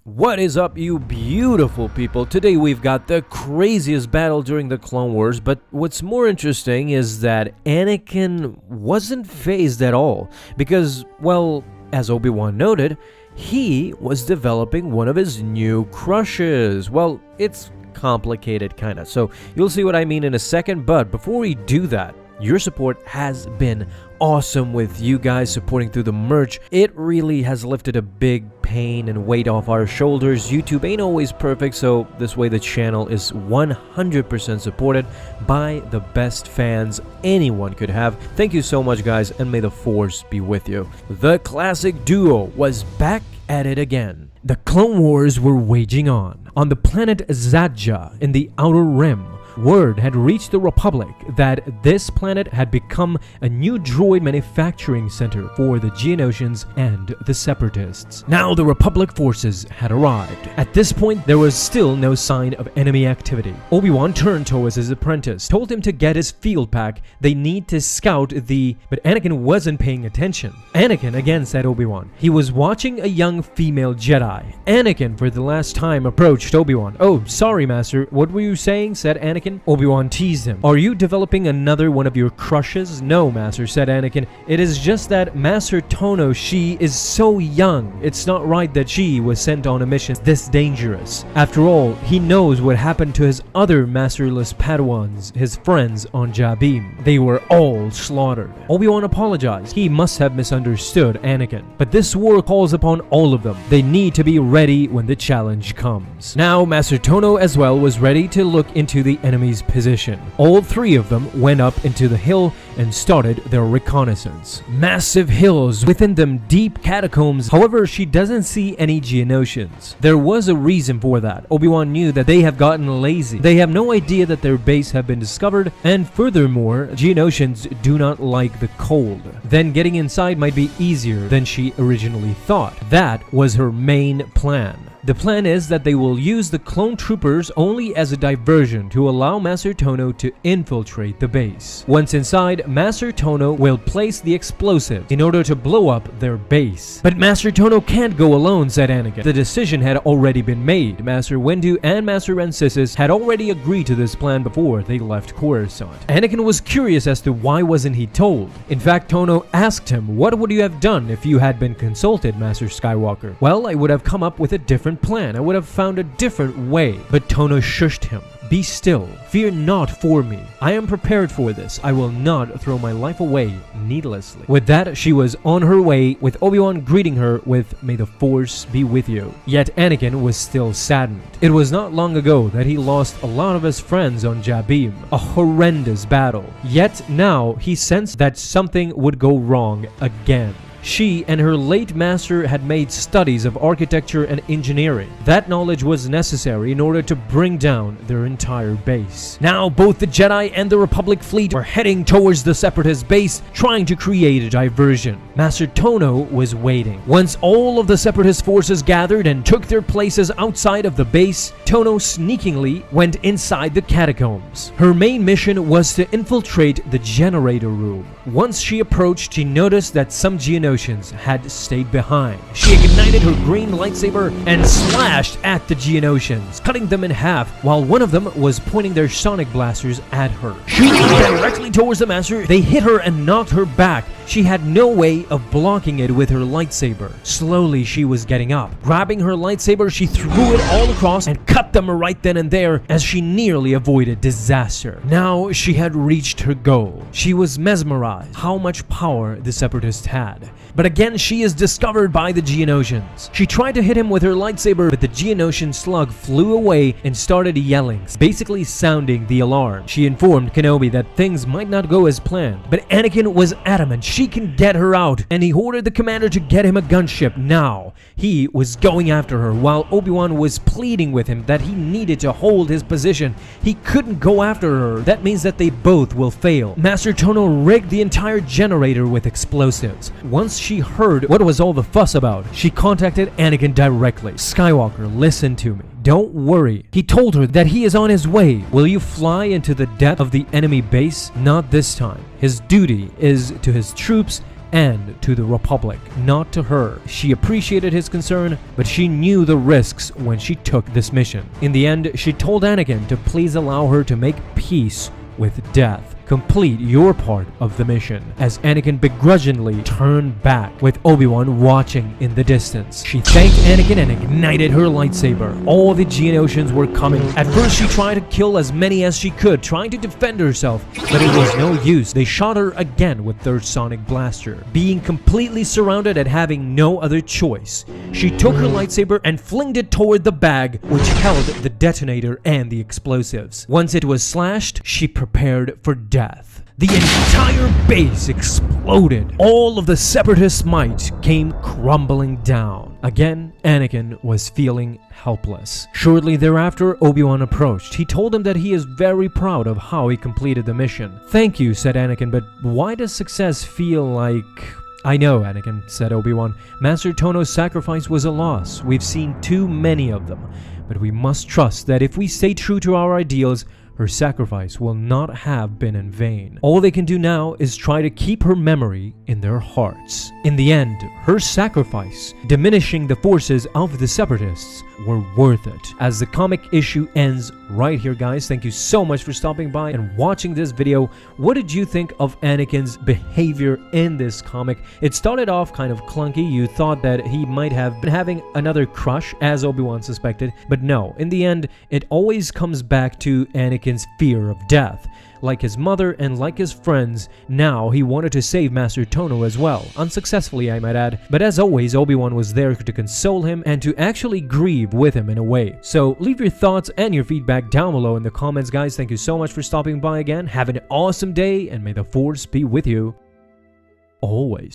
What is up, you beautiful people? Today we've got the craziest battle during the Clone Wars, but what's more interesting is that Anakin wasn't fazed at all because, well, as Obi Wan noted, he was developing one of his new crushes. Well, it's complicated kinda, so you'll see what I mean in a second, but before we do that, your support has been awesome with you guys supporting through the merch. It really has lifted a big pain and weight off our shoulders. YouTube ain't always perfect, so this way the channel is 100% supported by the best fans anyone could have. Thank you so much, guys, and may the Force be with you. The classic duo was back at it again. The Clone Wars were waging on the planet Zadja in the Outer Rim. Word had reached the Republic that this planet had become a new droid manufacturing center for the Geonosians and the Separatists. Now the Republic forces had arrived. At this point, there was still no sign of enemy activity. Obi Wan turned towards his apprentice, told him to get his field pack. They need to scout the... But Anakin wasn't paying attention. Anakin again said Obi Wan. He was watching a young female Jedi. Anakin, for the last time, approached Obi Wan. "Oh, sorry, Master. What were you saying?" said Anakin. Obi Wan teased him. "Are you developing another one of your crushes?" "No, Master," said Anakin. "It is just that Master Tono, she is so young. It's not right that she was sent on a mission this dangerous. After all, he knows what happened to his other masterless Padawans, his friends on Jabim. They were all slaughtered." Obi Wan apologized. He must have misunderstood Anakin. But this war calls upon all of them. They need to be ready when the challenge comes. Now, Master Tono as well was ready to look into the enemy's position. All three of them went up into the hill and started their reconnaissance. Massive hills, within them deep catacombs. However, she doesn't see any Geonosians. There was a reason for that. Obi-Wan knew that they have gotten lazy. They have no idea that their base have been discovered, and furthermore, Geonosians do not like the cold. Then getting inside might be easier than she originally thought. That was her main plan. The plan is that they will use the clone troopers only as a diversion to allow Master Tono to infiltrate the base. Once inside, Master Tono will place the explosives in order to blow up their base. "But Master Tono can't go alone," said Anakin. The decision had already been made. Master Windu and Master Rancisis had already agreed to this plan before they left Coruscant. Anakin was curious as to why wasn't he told. In fact, Tono asked him, "What would you have done if you had been consulted, Master Skywalker?" "Well, I would have come up with a different plan. I would have found a different way." But Tono shushed him. "Be still. Fear not for me. I am prepared for this. I will not throw my life away needlessly." With that, she was on her way, with Obi-Wan greeting her with, "May the Force be with you." Yet Anakin was still saddened. It was not long ago that he lost a lot of his friends on Jabim. A horrendous battle. Yet now he sensed that something would go wrong again. She and her late master had made studies of architecture and engineering. That knowledge was necessary in order to bring down their entire base. Now both the Jedi and the Republic fleet were heading towards the Separatist base, trying to create a diversion. Master Tono was waiting. Once all of the Separatist forces gathered and took their places outside of the base, Tono sneakingly went inside the catacombs. Her main mission was to infiltrate the generator room. Once she approached, she noticed that some Geonosians had stayed behind. She ignited her green lightsaber and slashed at the Geonosians, cutting them in half, while one of them was pointing their sonic blasters at her. Shooting directly towards the Master, they hit her and knocked her back. She had no way of blocking it with her lightsaber. Slowly, she was getting up. Grabbing her lightsaber, she threw it all across and cut them right then and there as she nearly avoided disaster. Now she had reached her goal. She was mesmerized how much power the Separatists had. But again, she is discovered by the Geonosians. She tried to hit him with her lightsaber, but the Geonosian slug flew away and started yelling, basically sounding the alarm. She informed Kenobi that things might not go as planned, but Anakin was adamant she can get her out, and he ordered the commander to get him a gunship now. He was going after her, while Obi-Wan was pleading with him that he needed to hold his position. He couldn't go after her. That means that they both will fail. Master Tono rigged the entire generator with explosives. Once she heard what was all the fuss about, she contacted Anakin directly. "Skywalker, listen to me. Don't worry." He told her that he is on his way. "Will you fly into the depth of the enemy base?" "Not this time. His duty is to his troops and to the Republic, not to her. She appreciated his concern, but she knew the risks when she took this mission. In the end, she told Anakin to please allow her to make peace with death. Complete your part of the mission, as Anakin begrudgingly turned back with Obi Wan watching in the distance. She thanked Anakin and ignited her lightsaber. All the Geonosians were coming. At first she tried to kill as many as she could, trying to defend herself, but it was no use. They shot her again with their sonic blaster. Being completely surrounded and having no other choice, she took her lightsaber and flinged it toward the bag which held the detonator and the explosives. Once it was slashed, she prepared for death. The entire base exploded. All of the Separatist might came crumbling down. Again, Anakin was feeling helpless. Shortly thereafter, Obi-Wan approached. He told him that he is very proud of how he completed the mission. "Thank you," said Anakin, "but why does success feel like..." "I know, Anakin," said Obi-Wan. "Master Tono's sacrifice was a loss. We've seen too many of them. But we must trust that if we stay true to our ideals, her sacrifice will not have been in vain. All they can do now is try to keep her memory in their hearts." In the end, her sacrifice, diminishing the forces of the Separatists, were worth it. As the comic issue ends right here, guys, thank you so much for stopping by and watching this video. What did you think of Anakin's behavior in this comic? It started off kind of clunky. You thought that he might have been having another crush, as Obi-Wan suspected, but no. In the end, it always comes back to Anakin's fear of death. Like his mother and like his friends, now he wanted to save Master Tono as well. Unsuccessfully, I might add. But as always, Obi-Wan was there to console him and to actually grieve with him in a way. So leave your thoughts and your feedback down below in the comments, guys. Thank you so much for stopping by again. Have an awesome day, and may the Force be with you always.